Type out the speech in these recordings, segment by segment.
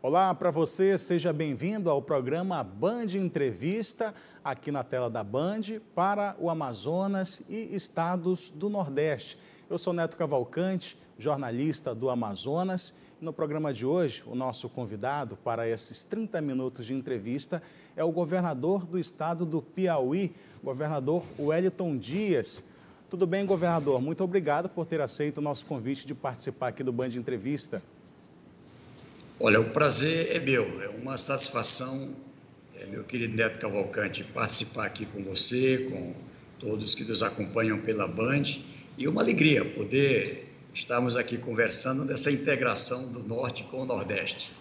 Olá para você, seja bem-vindo ao programa Band Entrevista, aqui na tela da Band, para o Amazonas e estados do Nordeste. Eu sou Neto Cavalcante, jornalista do Amazonas. No programa de hoje, o nosso convidado para esses 30 minutos de entrevista é o governador do estado do Piauí, governador Wellington Dias. Tudo bem, governador? Muito obrigado por ter aceito o nosso convite de participar aqui do Band Entrevista. Olha, o prazer é meu, é uma satisfação, meu querido Neto Cavalcante, participar aqui com você, com todos que nos acompanham pela Band, e uma alegria poder estarmos aqui conversando dessa integração do Norte com o Nordeste.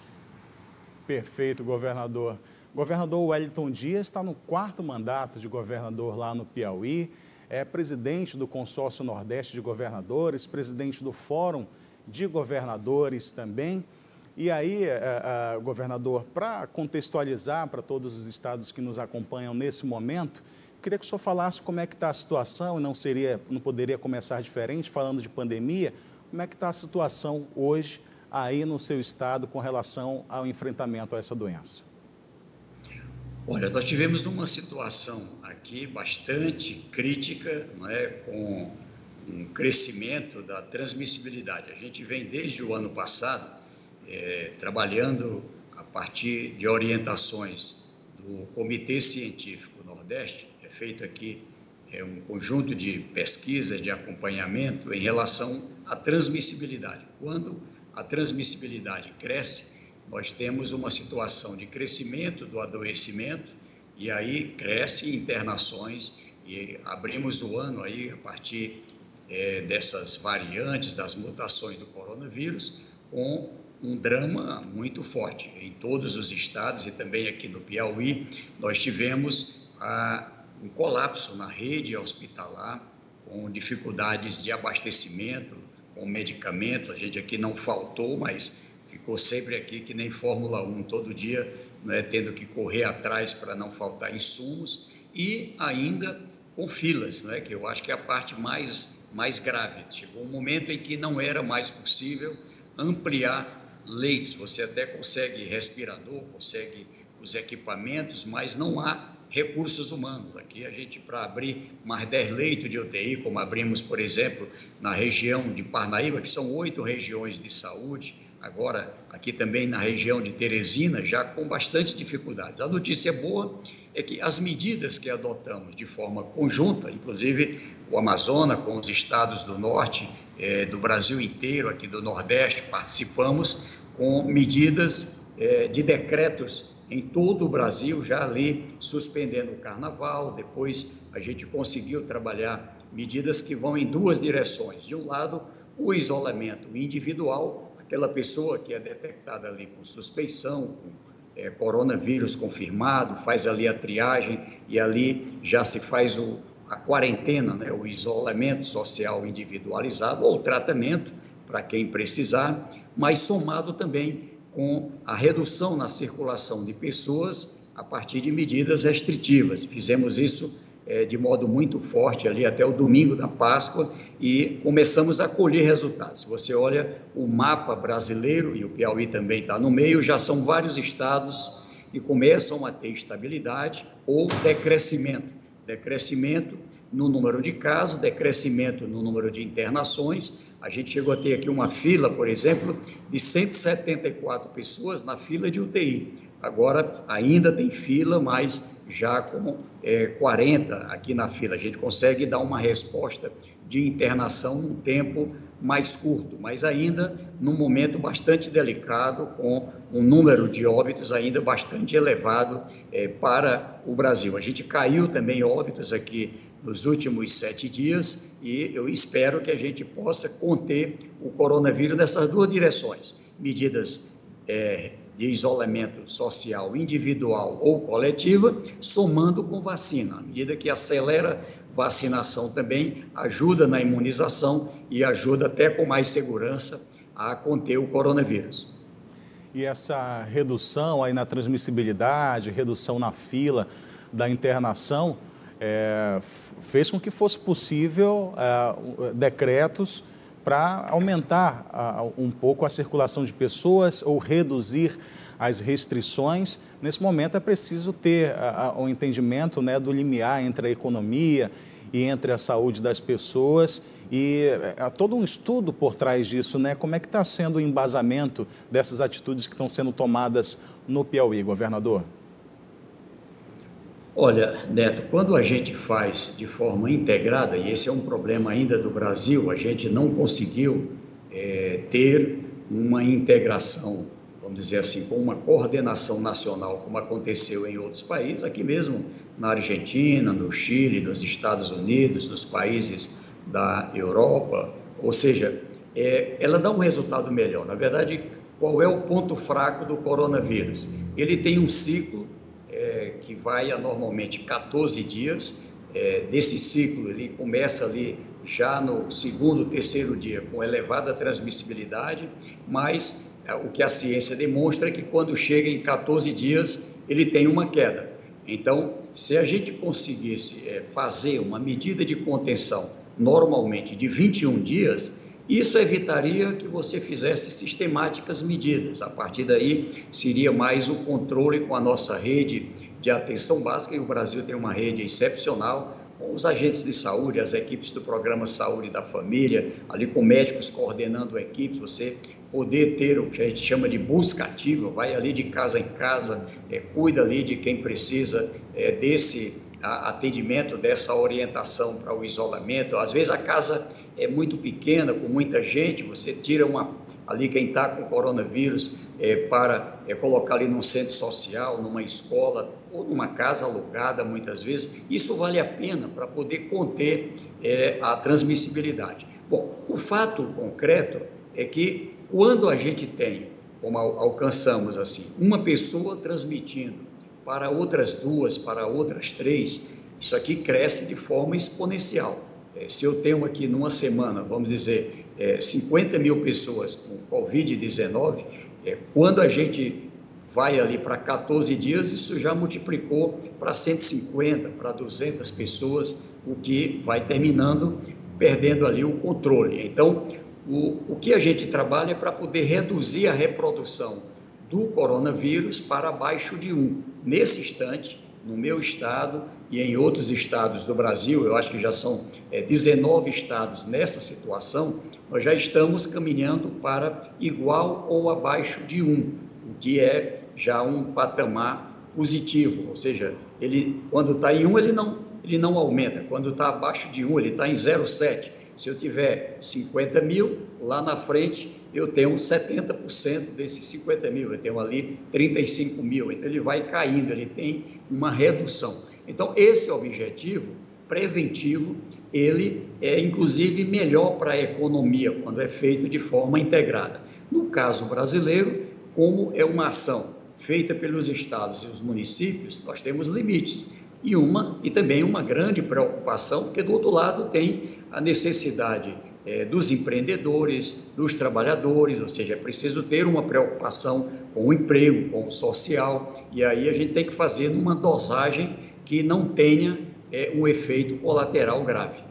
Perfeito, governador. Governador Wellington Dias está no 4º mandato de governador lá no Piauí, é presidente do Consórcio Nordeste de Governadores, presidente do Fórum de Governadores também. E aí, governador, para contextualizar para todos os estados que nos acompanham nesse momento, queria que o senhor falasse como é que está a situação, e não poderia começar diferente, falando de pandemia, como é que está a situação hoje aí no seu estado com relação ao enfrentamento a essa doença? Olha, nós tivemos uma situação aqui bastante crítica, não é, com um crescimento da transmissibilidade. A gente vem desde o ano passado trabalhando a partir de orientações do Comitê Científico Nordeste. É feito aqui um conjunto de pesquisas, de acompanhamento em relação à transmissibilidade. Quando a transmissibilidade cresce, nós temos uma situação de crescimento do adoecimento e aí cresce internações e abrimos o ano aí a partir dessas variantes, das mutações do coronavírus, com um drama muito forte. Em todos os estados e também aqui no Piauí, nós tivemos um colapso na rede hospitalar, com dificuldades de abastecimento, com medicamentos. A gente aqui não faltou, mas ficou sempre aqui que nem Fórmula 1, todo dia, né, tendo que correr atrás para não faltar insumos e ainda com filas, né, que eu acho que é a parte mais grave. Chegou um momento em que não era mais possível ampliar leitos, você até consegue respirador, consegue os equipamentos, mas não há recursos humanos. Aqui a gente, para abrir mais 10 leitos de UTI, como abrimos, por exemplo, na região de Parnaíba, que são 8 regiões de saúde, agora aqui também na região de Teresina, já com bastante dificuldades. A notícia boa é que as medidas que adotamos de forma conjunta, inclusive o Amazonas com os estados do norte, do Brasil inteiro, aqui do Nordeste, participamos com medidas de decretos em todo o Brasil, já ali suspendendo o carnaval. Depois a gente conseguiu trabalhar medidas que vão em duas direções. De um lado, o isolamento individual, aquela pessoa que é detectada ali com suspeição, com coronavírus confirmado, faz ali a triagem e ali já se faz a quarentena, né, o isolamento social individualizado ou tratamento para quem precisar, mas somado também com a redução na circulação de pessoas a partir de medidas restritivas. Fizemos isso de modo muito forte ali até o domingo da Páscoa e começamos a colher resultados. Se você olha o mapa brasileiro, e o Piauí também está no meio, já são vários estados que começam a ter estabilidade ou decrescimento. Decrescimento no número de casos, decrescimento no número de internações. A gente chegou a ter aqui uma fila, por exemplo, de 174 pessoas na fila de UTI. Agora ainda tem fila, mas já com 40 aqui na fila. A gente consegue dar uma resposta de internação num tempo mais curto, mas ainda num momento bastante delicado, com um número de óbitos ainda bastante elevado para o Brasil. A gente caiu também óbitos aqui nos últimos 7 dias e eu espero que a gente possa conter o coronavírus nessas duas direções. Medidas de isolamento social individual ou coletiva, somando com vacina. À medida que acelera vacinação também, ajuda na imunização e ajuda até com mais segurança a conter o coronavírus. E essa redução aí na transmissibilidade, redução na fila da internação, fez com que fosse possível decretos para aumentar um pouco a circulação de pessoas ou reduzir as restrições. Nesse momento é preciso ter o entendimento, né, do limiar entre a economia e entre a saúde das pessoas, e há todo um estudo por trás disso, né? Como é que está sendo o embasamento dessas atitudes que estão sendo tomadas no Piauí, governador? Olha, Neto, quando a gente faz de forma integrada, e esse é um problema ainda do Brasil, a gente não conseguiu ter uma integração, vamos dizer assim, com uma coordenação nacional, como aconteceu em outros países, aqui mesmo na Argentina, no Chile, nos Estados Unidos, nos países da Europa, ou seja, ela dá um resultado melhor. Na verdade, qual é o ponto fraco do coronavírus? Ele tem um ciclo que vai a normalmente 14 dias, desse ciclo ele começa ali já no segundo, terceiro dia com elevada transmissibilidade, mas o que a ciência demonstra é que quando chega em 14 dias ele tem uma queda. Então, se a gente conseguisse fazer uma medida de contenção normalmente de 21 dias, isso evitaria que você fizesse sistemáticas medidas. A partir daí, seria mais o controle com a nossa rede de atenção básica, e o Brasil tem uma rede excepcional, com os agentes de saúde, as equipes do Programa Saúde da Família, ali com médicos coordenando equipes, você poder ter o que a gente chama de busca ativa, vai ali de casa em casa, cuida ali de quem precisa desse atendimento, dessa orientação para o isolamento. Às vezes a casa é muito pequena, com muita gente, você tira ali quem está com coronavírus para colocar ali num centro social, numa escola ou numa casa alugada muitas vezes. Isso vale a pena para poder conter a transmissibilidade. Bom, o fato concreto é que quando a gente tem, como alcançamos assim, uma pessoa transmitindo para outras 2, para outras 3, isso aqui cresce de forma exponencial. Se eu tenho aqui numa semana, vamos dizer, 50 mil pessoas com Covid-19, quando a gente vai ali para 14 dias, isso já multiplicou para 150, para 200 pessoas, o que vai terminando perdendo ali o controle. Então, o que a gente trabalha é para poder reduzir a reprodução do coronavírus para abaixo de 1. Nesse instante, no meu estado e em outros estados do Brasil, eu acho que já são 19 estados nessa situação, nós já estamos caminhando para igual ou abaixo de 1, o que é já um patamar positivo, ou seja, ele, quando está em 1, ele não aumenta, quando está abaixo de 1, ele está em 0,7. Se eu tiver 50 mil, lá na frente eu tenho 70% desses 50 mil, eu tenho ali 35 mil, então ele vai caindo, ele tem uma redução. Então, esse objetivo preventivo, ele é inclusive melhor para a economia, quando é feito de forma integrada. No caso brasileiro, como é uma ação feita pelos estados e os municípios, nós temos limites. E também uma grande preocupação, porque do outro lado tem a necessidade dos empreendedores, dos trabalhadores, ou seja, é preciso ter uma preocupação com o emprego, com o social, e aí a gente tem que fazer numa dosagem que não tenha um efeito colateral grave.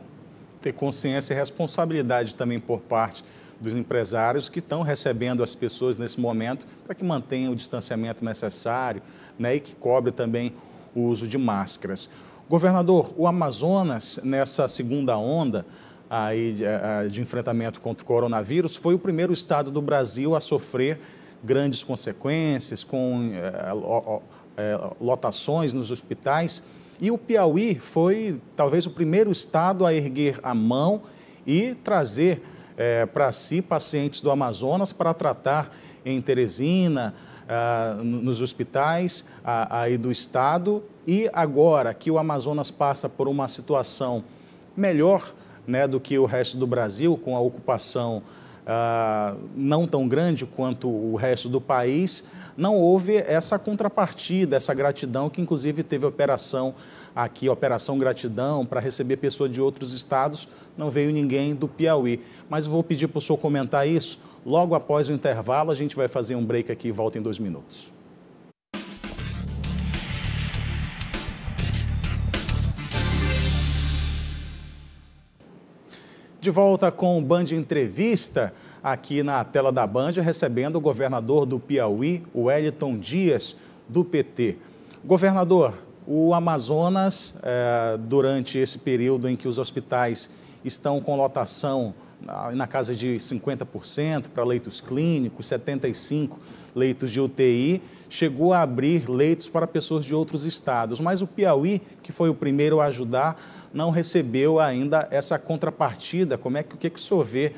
Ter consciência e responsabilidade também por parte dos empresários que estão recebendo as pessoas nesse momento para que mantenham o distanciamento necessário, né, e que cobre também o uso de máscaras. Governador, o Amazonas, nessa segunda onda aí de enfrentamento contra o coronavírus, foi o primeiro estado do Brasil a sofrer grandes consequências, com lotações nos hospitais. E o Piauí foi talvez o primeiro estado a erguer a mão e trazer para si pacientes do Amazonas para tratar em Teresina, nos hospitais aí do estado. E agora que o Amazonas passa por uma situação melhor, né, do que o resto do Brasil, com a ocupação não tão grande quanto o resto do país, não houve essa contrapartida, essa gratidão, que inclusive teve operação aqui, Operação Gratidão, para receber pessoas de outros estados, não veio ninguém do Piauí. Mas vou pedir para o senhor comentar isso, logo após o intervalo, a gente vai fazer um break aqui e volta em 2 minutos. De volta com o Band Entrevista, aqui na tela da Band, recebendo o governador do Piauí, o Wellington Dias, do PT. Governador, o Amazonas, durante esse período em que os hospitais estão com lotação na casa de 50% para leitos clínicos, 75% leitos de UTI, chegou a abrir leitos para pessoas de outros estados. Mas o Piauí, que foi o primeiro a ajudar, não recebeu ainda essa contrapartida. O que o senhor vê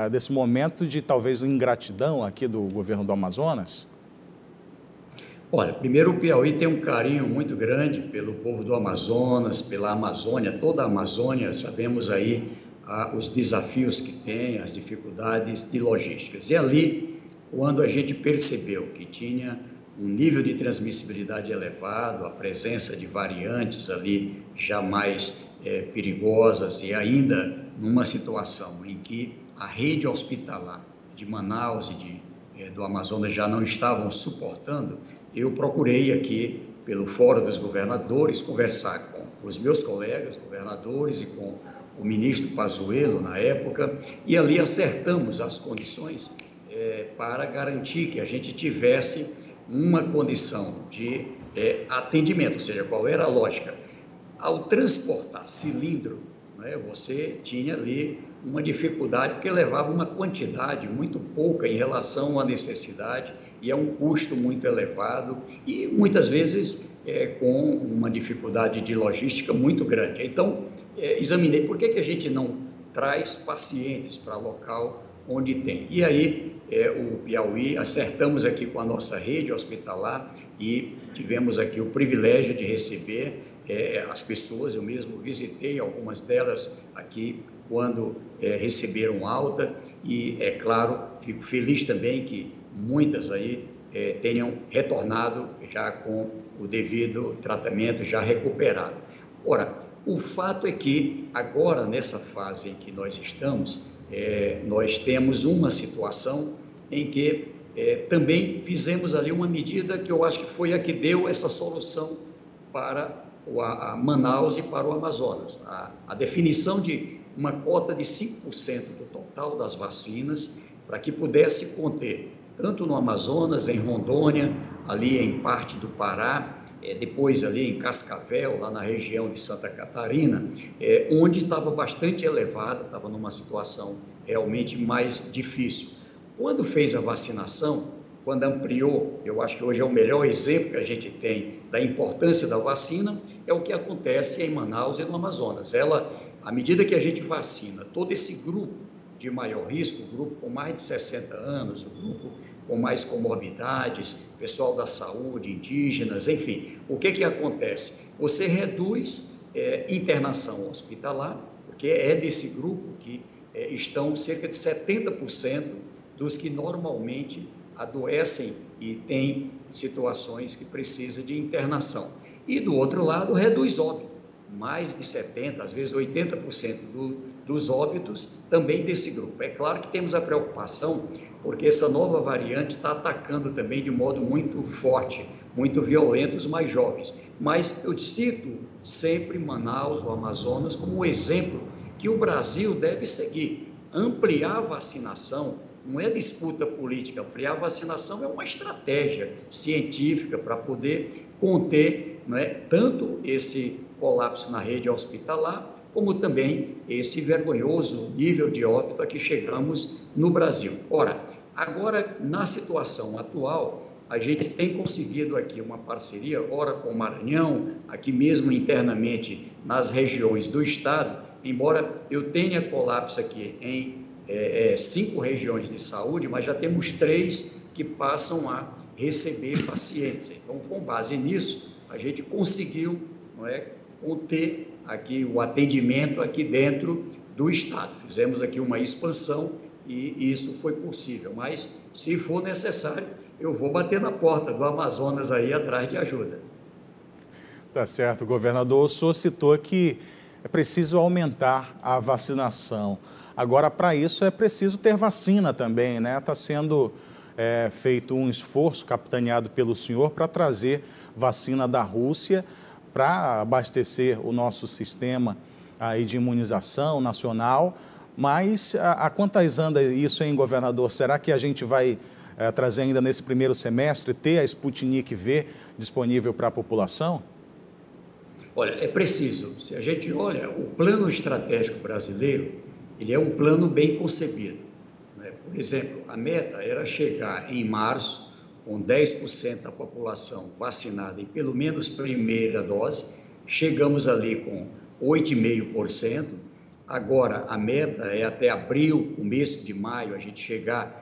desse momento de talvez ingratidão aqui do governo do Amazonas? Olha, primeiro o Piauí tem um carinho muito grande pelo povo do Amazonas, pela Amazônia, toda a Amazônia. Sabemos aí os desafios que tem, as dificuldades de logísticas. E ali, quando a gente percebeu que tinha um nível de transmissibilidade elevado, a presença de variantes ali já mais perigosas e ainda numa situação em que a rede hospitalar de Manaus e do Amazonas já não estavam suportando, eu procurei aqui, pelo Fórum dos Governadores, conversar com os meus colegas governadores e com o ministro Pazuello, na época, e ali acertamos as condições para garantir que a gente tivesse uma condição de atendimento, ou seja, qual era a lógica? Ao transportar cilindro, você tinha ali uma dificuldade, porque levava uma quantidade muito pouca em relação à necessidade e a um custo muito elevado e muitas vezes com uma dificuldade de logística muito grande. Então, examinei por que a gente não traz pacientes para local onde tem. E aí, o Piauí, acertamos aqui com a nossa rede hospitalar e tivemos aqui o privilégio de receber as pessoas. Eu mesmo visitei algumas delas aqui quando receberam alta e, é claro, fico feliz também que muitas aí tenham retornado já com o devido tratamento, já recuperado. Ora, o fato é que agora, nessa fase em que nós estamos, nós temos uma situação em que também fizemos ali uma medida que eu acho que foi a que deu essa solução para a Manaus e para o Amazonas. A definição de uma cota de 5% do total das vacinas para que pudesse conter, tanto no Amazonas, em Rondônia, ali em parte do Pará, depois ali em Cascavel, lá na região de Santa Catarina, onde estava bastante elevada, estava numa situação realmente mais difícil. Quando fez a vacinação, quando ampliou, eu acho que hoje é o melhor exemplo que a gente tem da importância da vacina, é o que acontece em Manaus e no Amazonas. À medida que a gente vacina todo esse grupo de maior risco, o grupo com mais de 60 anos, o grupo com mais comorbidades, pessoal da saúde, indígenas, enfim, o que acontece? Você reduz internação hospitalar, porque é desse grupo que estão cerca de 70% dos que normalmente adoecem e têm situações que precisam de internação. E, do outro lado, reduz óbito. Mais de 70%, às vezes 80% dos óbitos também desse grupo. É claro que temos a preocupação, porque essa nova variante está atacando também de modo muito forte, muito violento os mais jovens. Mas eu cito sempre Manaus, o Amazonas, como um exemplo que o Brasil deve seguir. Ampliar a vacinação não é disputa política, ampliar a vacinação é uma estratégia científica para poder conter, tanto esse colapso na rede hospitalar, como também esse vergonhoso nível de óbito a que chegamos no Brasil. Ora, agora, na situação atual, a gente tem conseguido aqui uma parceria, ora com o Maranhão, aqui mesmo internamente nas regiões do estado, embora eu tenha colapso aqui em 5 regiões de saúde, mas já temos 3 que passam a receber pacientes. Então, com base nisso, a gente conseguiu conter aqui o atendimento aqui dentro do estado. Fizemos aqui uma expansão e isso foi possível, mas se for necessário, eu vou bater na porta do Amazonas aí atrás de ajuda. Tá certo, governador. O senhor citou que é preciso aumentar a vacinação. Agora, para isso, é preciso ter vacina também, né? Está sendo feito um esforço capitaneado pelo senhor para trazer vacina da Rússia para abastecer o nosso sistema aí de imunização nacional, mas a quantas anda isso, hein, governador? Será que a gente vai trazer ainda nesse primeiro semestre, ter a Sputnik V disponível para a população? Olha, é preciso. Se a gente olha, o plano estratégico brasileiro, ele é um plano bem concebido, né? Por exemplo, a meta era chegar em março com 10% da população vacinada em pelo menos primeira dose, chegamos ali com 8,5%, agora a meta é até abril, começo de maio, a gente chegar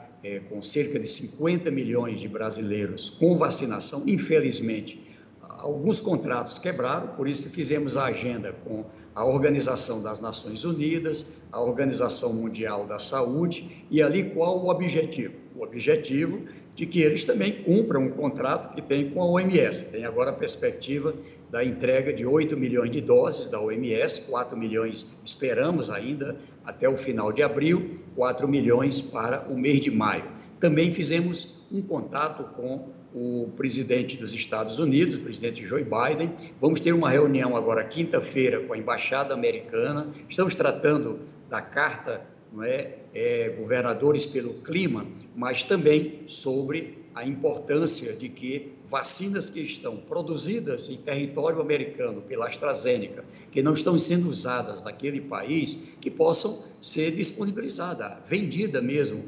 com cerca de 50 milhões de brasileiros com vacinação. Infelizmente, alguns contratos quebraram, por isso fizemos a agenda com a Organização das Nações Unidas, a Organização Mundial da Saúde, e ali qual o objetivo? O objetivo de que eles também cumpram o contrato que tem com a OMS. Tem agora a perspectiva da entrega de 8 milhões de doses da OMS, 4 milhões esperamos ainda até o final de abril, 4 milhões para o mês de maio. Também fizemos um contato com o presidente dos Estados Unidos, o presidente Joe Biden. Vamos ter uma reunião agora quinta-feira com a Embaixada Americana. Estamos tratando da carta, não é, Governadores pelo Clima, mas também sobre a importância de que vacinas que estão produzidas em território americano pela AstraZeneca, que não estão sendo usadas naquele país, que possam ser disponibilizadas, vendidas mesmo,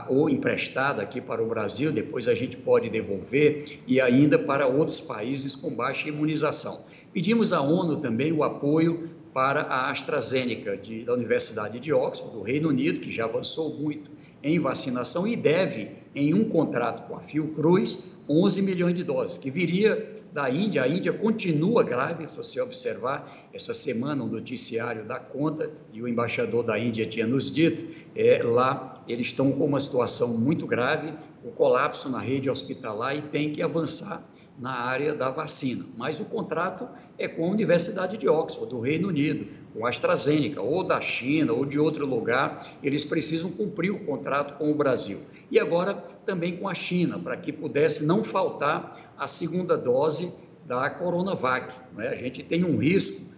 ou emprestada aqui para o Brasil, depois a gente pode devolver, e ainda para outros países com baixa imunização. Pedimos à ONU também o apoio para a AstraZeneca, da Universidade de Oxford, do Reino Unido, que já avançou muito em vacinação e deve, em um contrato com a Fiocruz, 11 milhões de doses, que viria da Índia. A Índia continua grave, se você observar, essa semana o noticiário dá conta, e o embaixador da Índia tinha nos dito, lá eles estão com uma situação muito grave, o colapso na rede hospitalar, e tem que avançar na área da vacina. Mas o contrato é com a Universidade de Oxford, do Reino Unido, com a AstraZeneca, ou da China, ou de outro lugar, eles precisam cumprir o contrato com o Brasil. E agora também com a China, para que pudesse não faltar a segunda dose da Coronavac, não é? A gente tem um risco,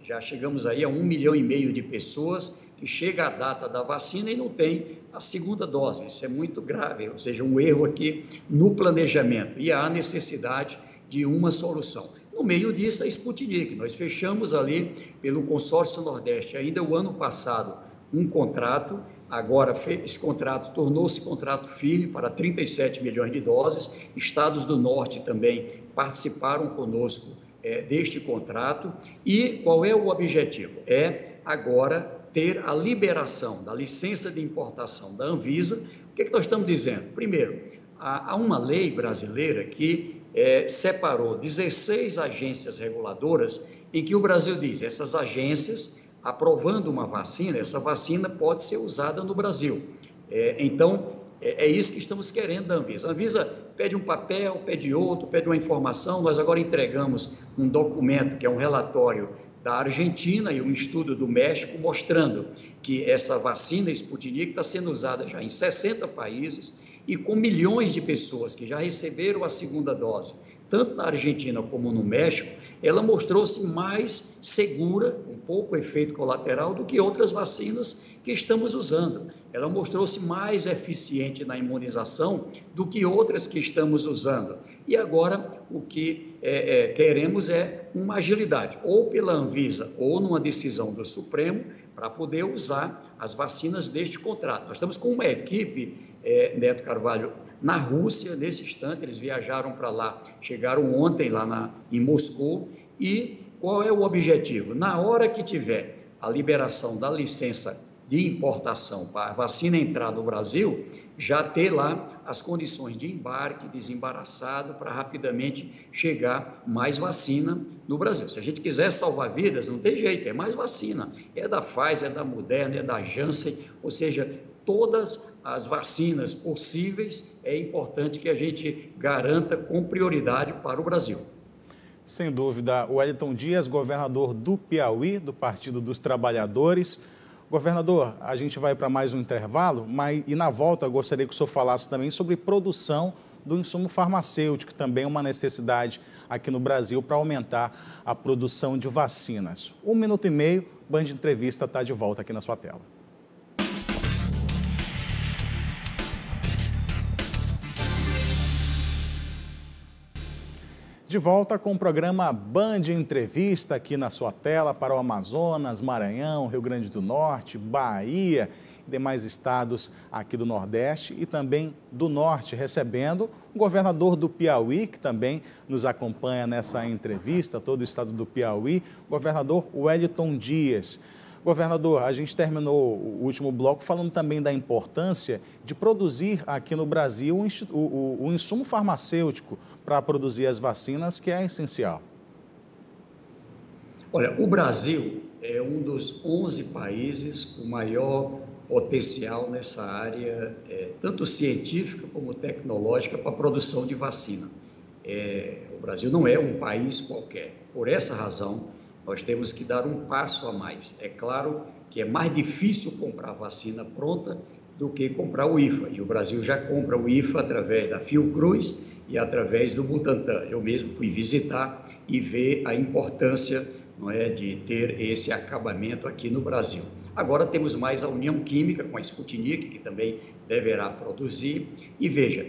já chegamos aí a 1,5 milhão de pessoas que chega a data da vacina e não tem a segunda dose. Isso é muito grave, ou seja, um erro aqui no planejamento, e há necessidade de uma solução. No meio disso, a Sputnik, nós fechamos ali pelo Consórcio Nordeste, ainda o ano passado, um contrato, agora esse contrato tornou-se contrato firme para 37 milhões de doses, estados do Norte também participaram conosco deste contrato, e qual é o objetivo? É agora ter a liberação da licença de importação da Anvisa. O que nós estamos dizendo? Primeiro, há uma lei brasileira que separou 16 agências reguladoras, em que o Brasil diz, essas agências, aprovando uma vacina, essa vacina pode ser usada no Brasil. Então, é isso que estamos querendo da Anvisa. A Anvisa pede um papel, pede outro, pede uma informação. Nós agora entregamos um documento, que é um relatório da Argentina e um estudo do México, mostrando que essa vacina Sputnik está sendo usada já em 60 países e com milhões de pessoas que já receberam a segunda dose, tanto na Argentina como no México, ela mostrou-se mais segura, com pouco efeito colateral, do que outras vacinas que estamos usando. Ela mostrou-se mais eficiente na imunização do que outras que estamos usando. E agora o que queremos é uma agilidade, ou pela Anvisa, ou numa decisão do Supremo, para poder usar as vacinas deste contrato. Nós estamos com uma equipe, Neto Carvalho, na Rússia, nesse instante, eles viajaram para lá, chegaram ontem lá em Moscou, e qual é o objetivo? Na hora que tiver a liberação da licença de importação para a vacina entrar no Brasil, já ter lá as condições de embarque, desembaraçado, para rapidamente chegar mais vacina no Brasil. Se a gente quiser salvar vidas, não tem jeito, é mais vacina. É da Pfizer, é da Moderna, é da Janssen, ou seja, todas as vacinas possíveis, é importante que a gente garanta com prioridade para o Brasil. Sem dúvida. Wellington Dias, governador do Piauí, do Partido dos Trabalhadores. Governador, a gente vai para mais um intervalo, e na volta eu gostaria que o senhor falasse também sobre produção do insumo farmacêutico, que também é uma necessidade aqui no Brasil para aumentar a produção de vacinas. 1 minuto e meio Band Entrevista está de volta aqui na sua tela. De volta com o programa Band Entrevista aqui na sua tela para o Amazonas, Maranhão, Rio Grande do Norte, Bahia e demais estados aqui do Nordeste e também do Norte, recebendo o governador do Piauí, que também nos acompanha nessa entrevista, todo o estado do Piauí, o governador Wellington Dias. Governador, a gente terminou o último bloco falando também da importância de produzir aqui no Brasil o insumo farmacêutico para produzir as vacinas, que é essencial. Olha, o Brasil é um dos 11 países com maior potencial nessa área, tanto científica como tecnológica, para a produção de vacina. O Brasil não é um país qualquer. Por essa razão, nós temos que dar um passo a mais. É claro que é mais difícil comprar vacina pronta do que comprar o IFA. E o Brasil já compra o IFA através da Fiocruz e através do Butantan. Eu mesmo fui visitar e ver a importância, não é, de ter esse acabamento aqui no Brasil. Agora temos mais a União Química com a Sputnik, que também deverá produzir. E veja,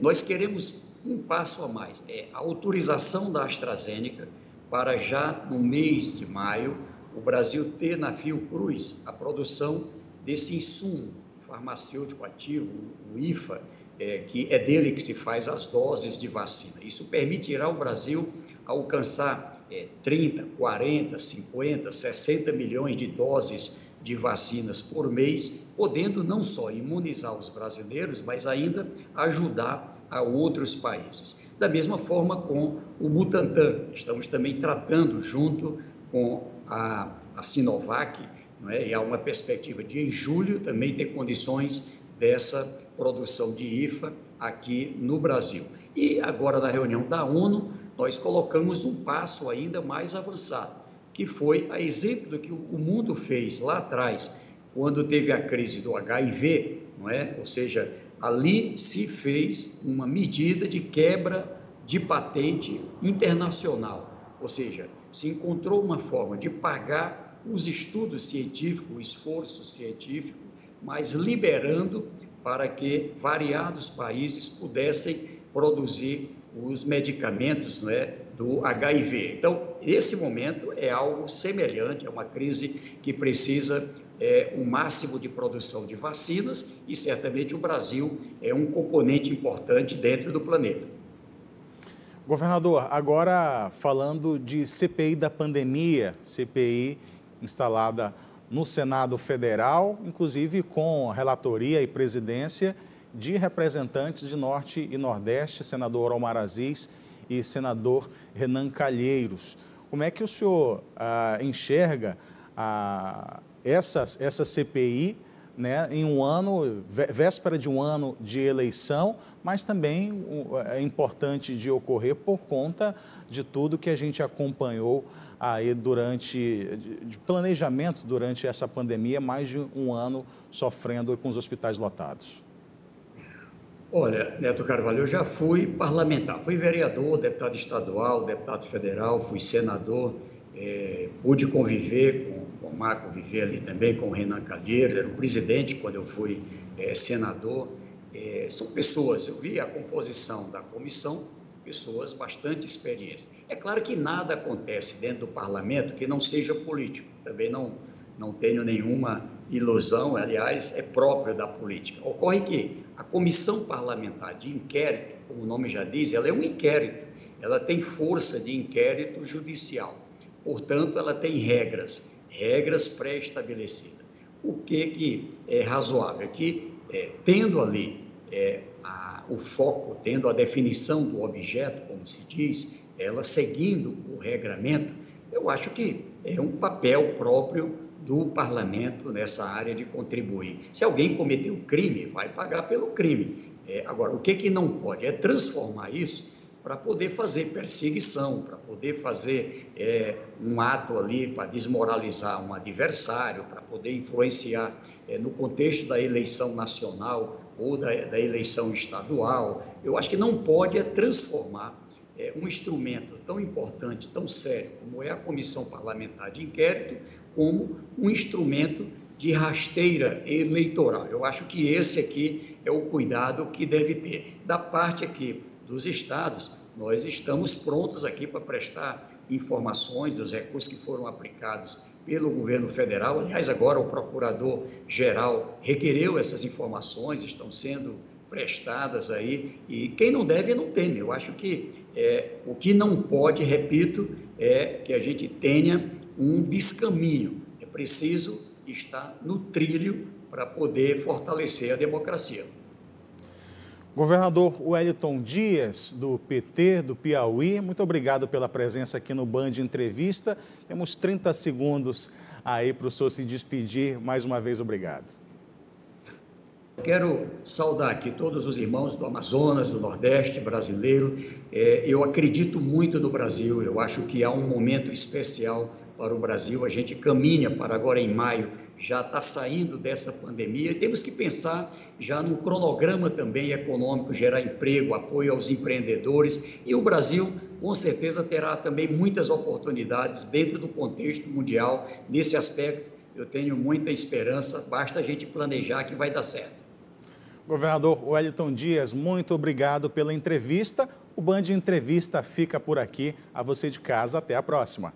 nós queremos um passo a mais. A autorização da AstraZeneca para já no mês de maio, o Brasil ter na Fiocruz a produção desse insumo farmacêutico ativo, o IFA, que é dele que se faz as doses de vacina. Isso permitirá ao Brasil alcançar 30, 40, 50, 60 milhões de doses de vacinas por mês, podendo não só imunizar os brasileiros, mas ainda ajudar a outros países. Da mesma forma com o Butantan, estamos também tratando junto com a Sinovac, não é? E há uma perspectiva de em julho também ter condições dessa produção de IFA aqui no Brasil. E agora na reunião da ONU, nós colocamos um passo ainda mais avançado, que foi a exemplo do que o mundo fez lá atrás, quando teve a crise do HIV, não é? Ou seja, ali se fez uma medida de quebra de patente internacional, ou seja, se encontrou uma forma de pagar os estudos científicos, o esforço científico, mas liberando para que variados países pudessem produzir os medicamentos, não é, do HIV. Então, esse momento é algo semelhante, é uma crise que precisa um máximo de produção de vacinas e certamente o Brasil é um componente importante dentro do planeta. Governador, agora falando de CPI da pandemia, CPI instalada no Senado Federal, inclusive com relatoria e presidência de representantes de Norte e Nordeste, senador Omar Aziz e senador Renan Calheiros. Como é que o senhor enxerga essa CPI, né, em um ano, véspera de um ano de eleição, mas também é importante de ocorrer por conta de tudo que a gente acompanhou aí de planejamento durante essa pandemia, mais de um ano sofrendo com os hospitais lotados? Olha, Neto Carvalho, eu já fui parlamentar, fui vereador, deputado estadual, deputado federal, fui senador, pude conviver com o Omar, conviver ali também com o Renan Calheiros, era o presidente quando eu fui senador. São pessoas, eu vi a composição da comissão, pessoas bastante experientes. É claro que nada acontece dentro do parlamento que não seja político, também não tenho nenhuma ilusão, aliás, é próprio da política. Ocorre que a comissão parlamentar de inquérito, como o nome já diz, ela é um inquérito, ela tem força de inquérito judicial, portanto, ela tem regras pré-estabelecidas. O que é razoável? Que, tendo ali o foco, tendo a definição do objeto, como se diz, ela seguindo o regramento, eu acho que é um papel próprio do parlamento nessa área de contribuir. Se alguém cometeu crime, vai pagar pelo crime. Agora, o que não pode é transformar isso para poder fazer perseguição, para poder fazer um ato ali para desmoralizar um adversário, para poder influenciar no contexto da eleição nacional ou da eleição estadual. Eu acho que não pode transformar um instrumento tão importante, tão sério, como é a Comissão Parlamentar de Inquérito, como um instrumento de rasteira eleitoral. Eu acho que esse aqui é o cuidado que deve ter. Da parte aqui dos estados, nós estamos prontos aqui para prestar informações dos recursos que foram aplicados pelo governo federal. Aliás, agora o procurador-geral requereu essas informações, estão sendo prestadas aí, e quem não deve, não teme. Eu acho que o que não pode, repito, é que a gente tenha um descaminho. É preciso estar no trilho para poder fortalecer a democracia. Governador Wellington Dias, do PT, do Piauí, muito obrigado pela presença aqui no Band Entrevista. Temos 30 segundos aí para o senhor se despedir. Mais uma vez, obrigado. Quero saudar aqui todos os irmãos do Amazonas, do Nordeste brasileiro. Eu acredito muito no Brasil, eu acho que há um momento especial para o Brasil. A gente caminha para agora em maio, já está saindo dessa pandemia e temos que pensar já num cronograma também econômico, gerar emprego, apoio aos empreendedores, e o Brasil com certeza terá também muitas oportunidades dentro do contexto mundial. Nesse aspecto eu tenho muita esperança, basta a gente planejar que vai dar certo. Governador Wellington Dias, muito obrigado pela entrevista. O Band Entrevista fica por aqui. A você de casa, até a próxima.